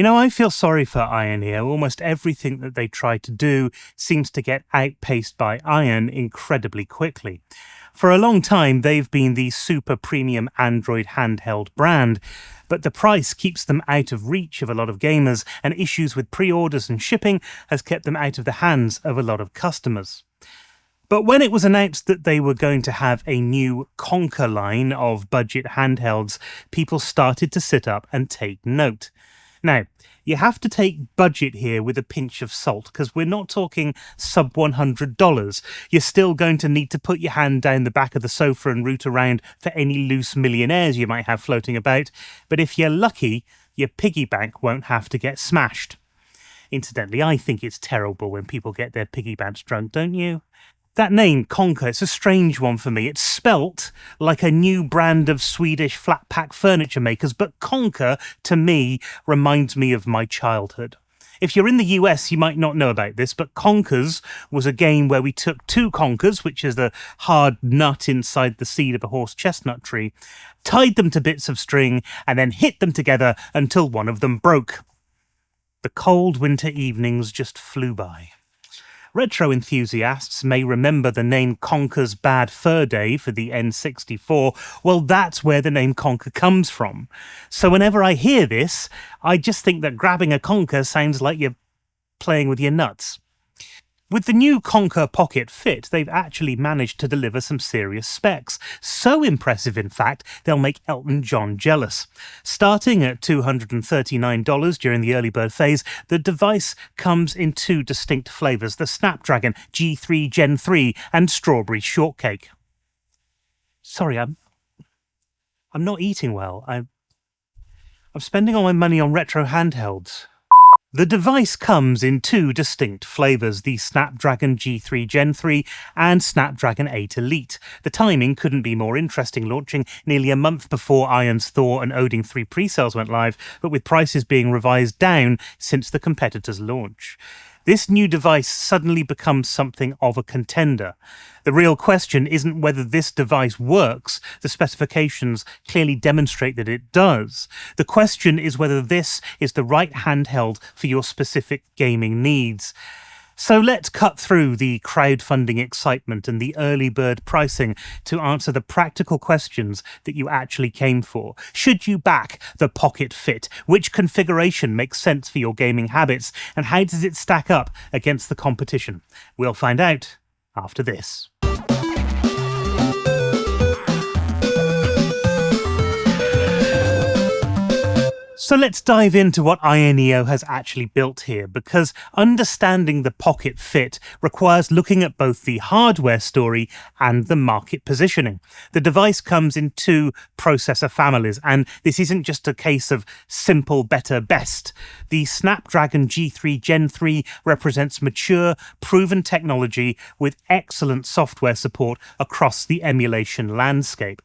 I feel sorry for AYANEO. Almost everything that they try to do seems to get outpaced by Ayan incredibly quickly. For a long time, they've been the super premium Android handheld brand, but the price keeps them out of reach of a lot of gamers, and issues with pre-orders and shipping has kept them out of the hands of a lot of customers. But when it was announced that they were going to have a new KONKR line of budget handhelds, people started to sit up and take note. Now, you have to take budget here with a pinch of salt, because we're not talking sub $100. You're still going to need to put your hand down the back of the sofa and root around for any loose millionaires you might have floating about. But if you're lucky, your piggy bank won't have to get smashed. Incidentally, I think it's terrible when people get their piggy banks drunk, don't you? That name, KONKR, it's a strange one for me. It's spelt like a new brand of Swedish flat-pack furniture makers, but KONKR, to me, reminds me of my childhood. If you're in the US, you might not know about this, but Konkers was a game where we took two konkers, which is the hard nut inside the seed of a horse chestnut tree, tied them to bits of string, and then hit them together until one of them broke. The cold winter evenings just flew by. Retro enthusiasts may remember the name KONKR's Bad Fur Day for the N64. Well, that's where the name KONKR comes from. So whenever I hear this, I just think that grabbing a KONKR sounds like you're playing with your nuts. With the new KONKR Pocket FIT, they've actually managed to deliver some serious specs. So impressive, in fact, they'll make Elton John jealous. Starting at $239 during the early bird phase, the device comes in two distinct flavours, the Snapdragon G3 Gen 3 and Strawberry Shortcake. Sorry, I'm not eating well. I'm spending all my money on retro handhelds. The device comes in two distinct flavours, the Snapdragon G3 Gen 3 and Snapdragon 8 Elite. The timing couldn't be more interesting, launching nearly a month before Ayan's Thor and Odin 3 pre-sales went live, but with prices being revised down since the competitor's launch. This new device suddenly becomes something of a contender. The real question isn't whether this device works. The specifications clearly demonstrate that it does. The question is whether this is the right handheld for your specific gaming needs. So let's cut through the crowdfunding excitement and the early bird pricing to answer the practical questions that you actually came for. Should you back the Pocket FIT? Which configuration makes sense for your gaming habits? And how does it stack up against the competition? We'll find out after this. So let's dive into what AYANEO has actually built here, because understanding the Pocket FIT requires looking at both the hardware story and the market positioning. The device comes in two processor families, and this isn't just a case of simple, better, best. The Snapdragon G3 Gen 3 represents mature, proven technology with excellent software support across the emulation landscape.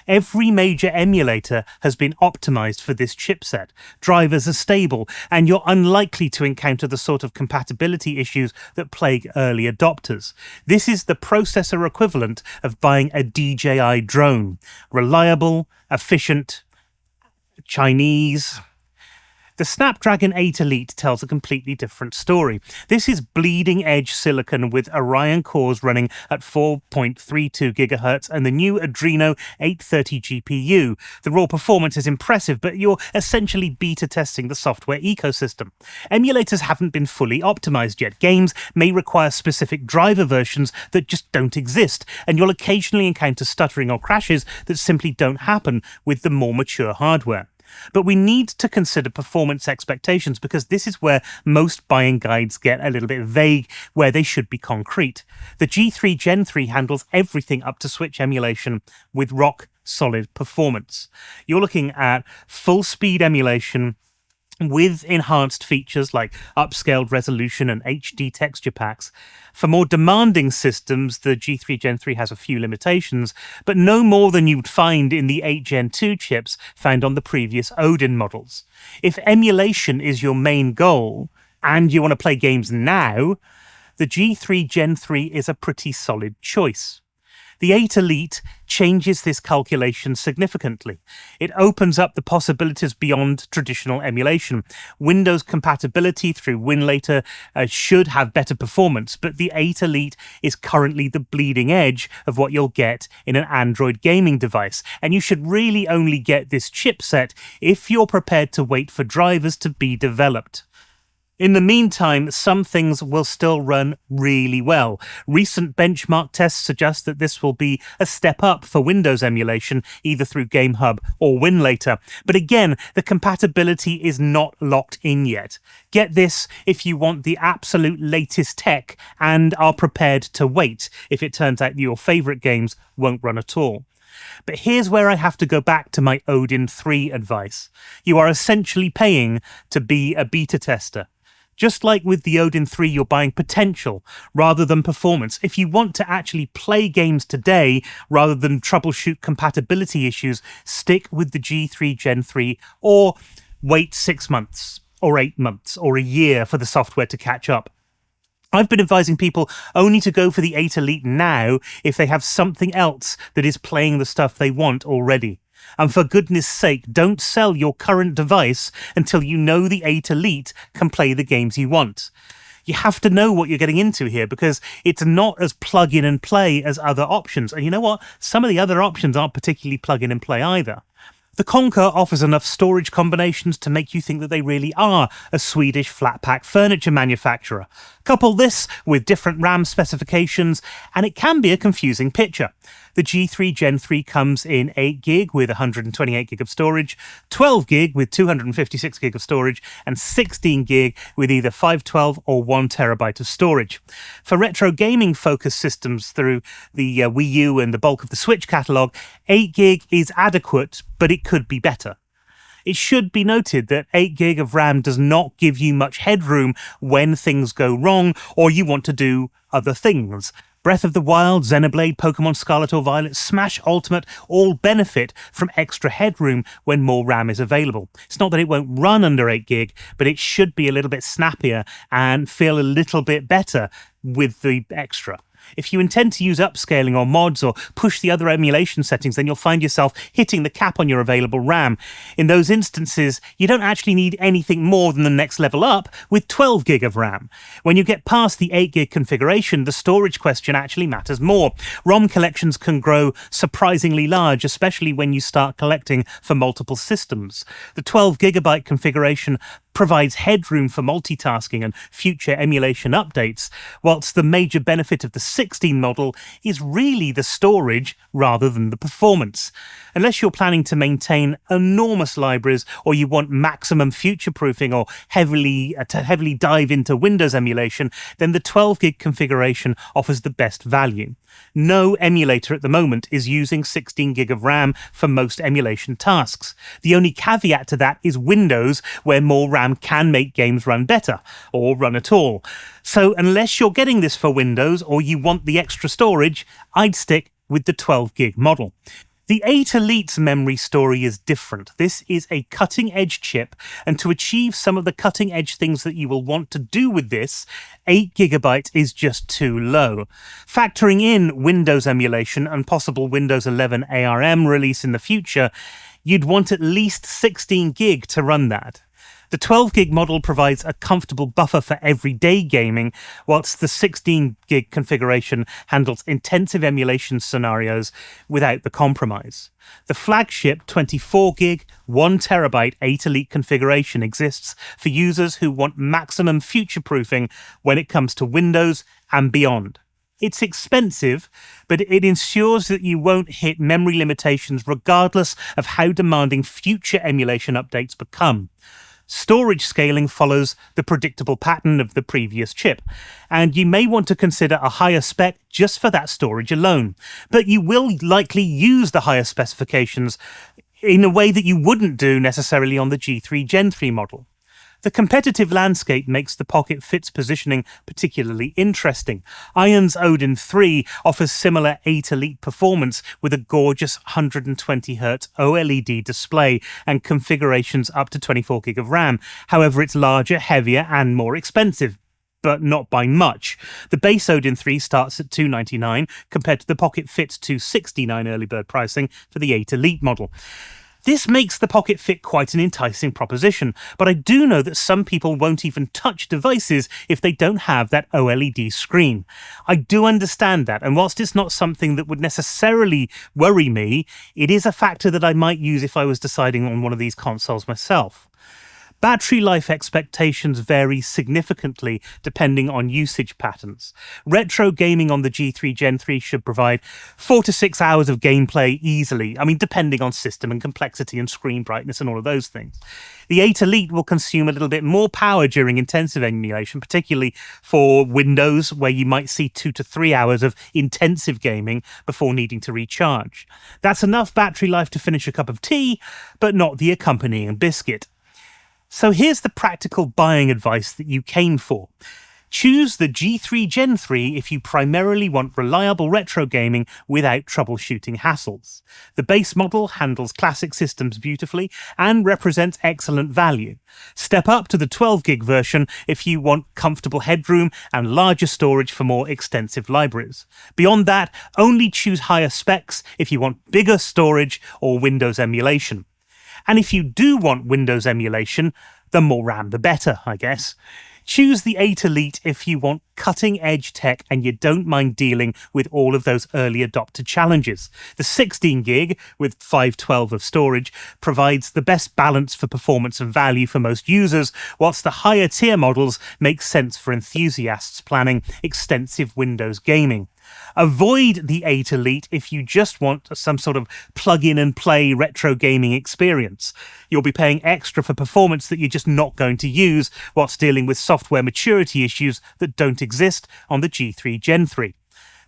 Every major emulator has been optimized for this chipset. Drivers are stable, and you're unlikely to encounter the sort of compatibility issues that plague early adopters. This is the processor equivalent of buying a DJI drone. Reliable, efficient, Chinese. The Snapdragon 8 Elite tells a completely different story. This is bleeding-edge silicon with Orion cores running at 4.32 GHz and the new Adreno 830 GPU. The raw performance is impressive, but you're essentially beta testing the software ecosystem. Emulators haven't been fully optimized yet. Games may require specific driver versions that just don't exist, and you'll occasionally encounter stuttering or crashes that simply don't happen with the more mature hardware. But we need to consider performance expectations, because this is where most buying guides get a little bit vague, where they should be concrete. The G3 Gen 3 handles everything up to Switch emulation with rock-solid performance. You're looking at full-speed emulation with enhanced features like upscaled resolution and HD texture packs. For more demanding systems, the G3 Gen 3 has a few limitations, but no more than you'd find in the 8 Gen 2 chips found on the previous Odin models. If emulation is your main goal, and you want to play games now, the G3 Gen 3 is a pretty solid choice. The 8 Elite changes this calculation significantly. It opens up the possibilities beyond traditional emulation. Windows compatibility through WinLater should have better performance, but the 8 Elite is currently the bleeding edge of what you'll get in an Android gaming device, and you should really only get this chipset if you're prepared to wait for drivers to be developed. In the meantime, some things will still run really well. Recent benchmark tests suggest that this will be a step up for Windows emulation, either through GameHub or WinLater. But again, the compatibility is not locked in yet. Get this if you want the absolute latest tech and are prepared to wait if it turns out your favourite games won't run at all. But here's where I have to go back to my Odin 3 advice. You are essentially paying to be a beta tester. Just like with the Odin 3, you're buying potential rather than performance. If you want to actually play games today rather than troubleshoot compatibility issues, stick with the G3 Gen 3 or wait 6 months or 8 months or a year for the software to catch up. I've been advising people only to go for the 8 Elite now if they have something else that is playing the stuff they want already. And for goodness sake, don't sell your current device until you know the 8 Elite can play the games you want. You have to know what you're getting into here because it's not as plug in and play as other options. And you know what? Some of the other options aren't particularly plug in and play either. The Konker offers enough storage combinations to make you think that they really are a Swedish flat-pack furniture manufacturer. Couple this with different RAM specifications, and it can be a confusing picture. The G3 Gen 3 comes in 8GB with 128GB of storage, 12GB with 256GB of storage, and 16GB with either 512 or 1TB of storage. For retro gaming focused systems through the Wii U and the bulk of the Switch catalogue, 8GB is adequate, but it could be better. It should be noted that 8GB of RAM does not give you much headroom when things go wrong or you want to do other things. Breath of the Wild, Xenoblade, Pokemon Scarlet or Violet, Smash Ultimate all benefit from extra headroom when more RAM is available. It's not that it won't run under 8GB, but it should be a little bit snappier and feel a little bit better with the extra. If you intend to use upscaling or mods or push the other emulation settings, then you'll find yourself hitting the cap on your available RAM. In those instances, you don't actually need anything more than the next level up with 12GB of RAM. When you get past the 8GB configuration, the storage question actually matters more. ROM collections can grow surprisingly large, especially when you start collecting for multiple systems. The 12GB configuration provides headroom for multitasking and future emulation updates, whilst the major benefit of the 16 model is really the storage rather than the performance. Unless you're planning to maintain enormous libraries or you want maximum future-proofing or heavily dive into Windows emulation, then the 12GB configuration offers the best value. No emulator at the moment is using 16GB of RAM for most emulation tasks. The only caveat to that is Windows, where more RAM can make games run better, or run at all. So unless you're getting this for Windows or you want the extra storage, I'd stick with the 12GB model. The 8 Elite's memory story is different. This is a cutting-edge chip, and to achieve some of the cutting-edge things that you will want to do with this, 8GB is just too low. Factoring in Windows emulation and possible Windows 11 ARM release in the future, you'd want at least 16GB to run that. The 12GB model provides a comfortable buffer for everyday gaming, whilst the 16GB configuration handles intensive emulation scenarios without the compromise. The flagship 24GB, 1TB 8 Elite configuration exists for users who want maximum future-proofing when it comes to Windows and beyond. It's expensive, but it ensures that you won't hit memory limitations regardless of how demanding future emulation updates become. Storage scaling follows the predictable pattern of the previous chip, and you may want to consider a higher spec just for that storage alone. But you will likely use the higher specifications in a way that you wouldn't do necessarily on the G3 Gen 3 model. The competitive landscape makes the Pocket Fit's positioning particularly interesting. AYANEO's Odin 3 offers similar 8 Elite performance with a gorgeous 120Hz OLED display and configurations up to 24GB of RAM. However, it's larger, heavier, and more expensive. but not by much. The base Odin 3 starts at $299 compared to the Pocket Fit's $269 early bird pricing for the 8 Elite model. This makes the Pocket Fit quite an enticing proposition, but I do know that some people won't even touch devices if they don't have that OLED screen. I do understand that, and whilst it's not something that would necessarily worry me, it is a factor that I might use if I was deciding on one of these consoles myself. Battery life expectations vary significantly depending on usage patterns. Retro gaming on the G3 Gen 3 should provide 4 to 6 hours of gameplay easily, depending on system and complexity and screen brightness and all of those things. The 8 Elite will consume a little bit more power during intensive emulation, particularly for Windows, where you might see 2 to 3 hours of intensive gaming before needing to recharge. That's enough battery life to finish a cup of tea, but not the accompanying biscuit. So here's the practical buying advice that you came for. Choose the G3 Gen 3 if you primarily want reliable retro gaming without troubleshooting hassles. The base model handles classic systems beautifully and represents excellent value. Step up to the 12 gig version if you want comfortable headroom and larger storage for more extensive libraries. Beyond that, only choose higher specs if you want bigger storage or Windows emulation. And if you do want Windows emulation, the more RAM the better, I guess. Choose the 8 Elite if you want cutting-edge tech and you don't mind dealing with all of those early adopter challenges. The 16 gig with 512 of storage provides the best balance for performance and value for most users, whilst the higher tier models make sense for enthusiasts planning extensive Windows gaming. Avoid the 8 Elite if you just want some sort of plug-in-and-play retro gaming experience. You'll be paying extra for performance that you're just not going to use whilst dealing with software maturity issues that don't exist on the G3 Gen 3.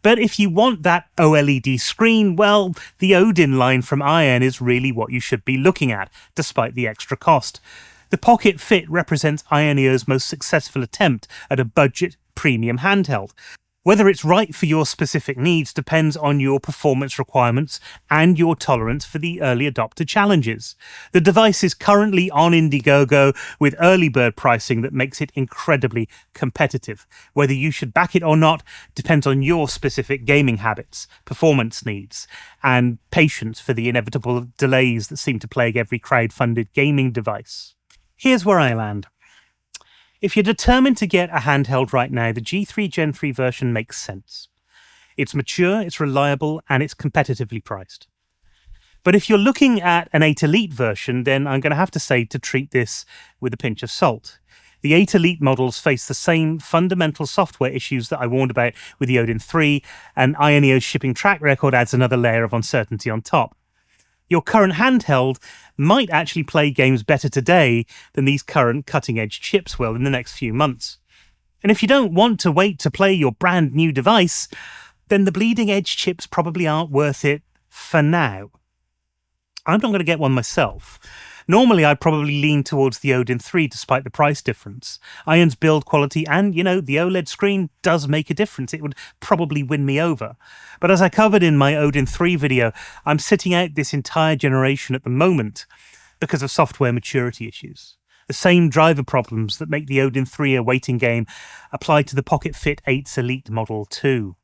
But if you want that OLED screen, well, the Odin line from AYANEO is really what you should be looking at, despite the extra cost. The Pocket Fit represents AYANEO's most successful attempt at a budget premium handheld. Whether it's right for your specific needs depends on your performance requirements and your tolerance for the early adopter challenges. The device is currently on Indiegogo with early bird pricing that makes it incredibly competitive. Whether you should back it or not depends on your specific gaming habits, performance needs, and patience for the inevitable delays that seem to plague every crowd-funded gaming device. Here's where I land. If you're determined to get a handheld right now, the G3 Gen 3 version makes sense. It's mature, it's reliable, and it's competitively priced. But if you're looking at an 8 Elite version, then I'm going to have to say to treat this with a pinch of salt. The 8 Elite models face the same fundamental software issues that I warned about with the Odin 3, and AYANEO's shipping track record adds another layer of uncertainty on top. Your current handheld might actually play games better today than these current cutting-edge chips will in the next few months. And if you don't want to wait to play your brand new device, then the bleeding-edge chips probably aren't worth it for now. I'm not going to get one myself. Normally, I'd probably lean towards the Odin 3 despite the price difference. AYANEO's build quality and, the OLED screen does make a difference. It would probably win me over. But as I covered in my Odin 3 video, I'm sitting out this entire generation at the moment because of software maturity issues. The same driver problems that make the Odin 3 a waiting game apply to the Pocket Fit 8's Elite model too.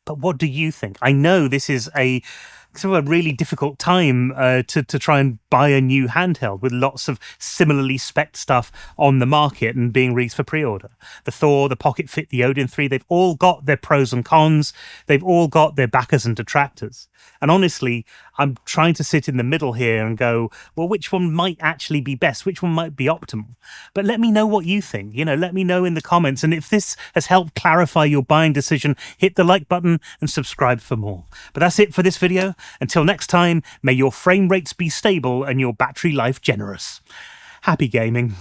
But what do you think? I know this is a sort of a really difficult time to try and buy a new handheld with lots of similarly spec'd stuff on the market and being released for pre-order. The Thor, the Pocket Fit, the Odin 3, they've all got their pros and cons. They've all got their backers and detractors. And honestly, I'm trying to sit in the middle here and go, well, which one might actually be best? Which one might be optimal? But let me know what you think. Let me know in the comments. And if this has helped clarify your buying decision, hit the like button and subscribe for more. But that's it for this video. Until next time, may your frame rates be stable and your battery life generous. Happy gaming.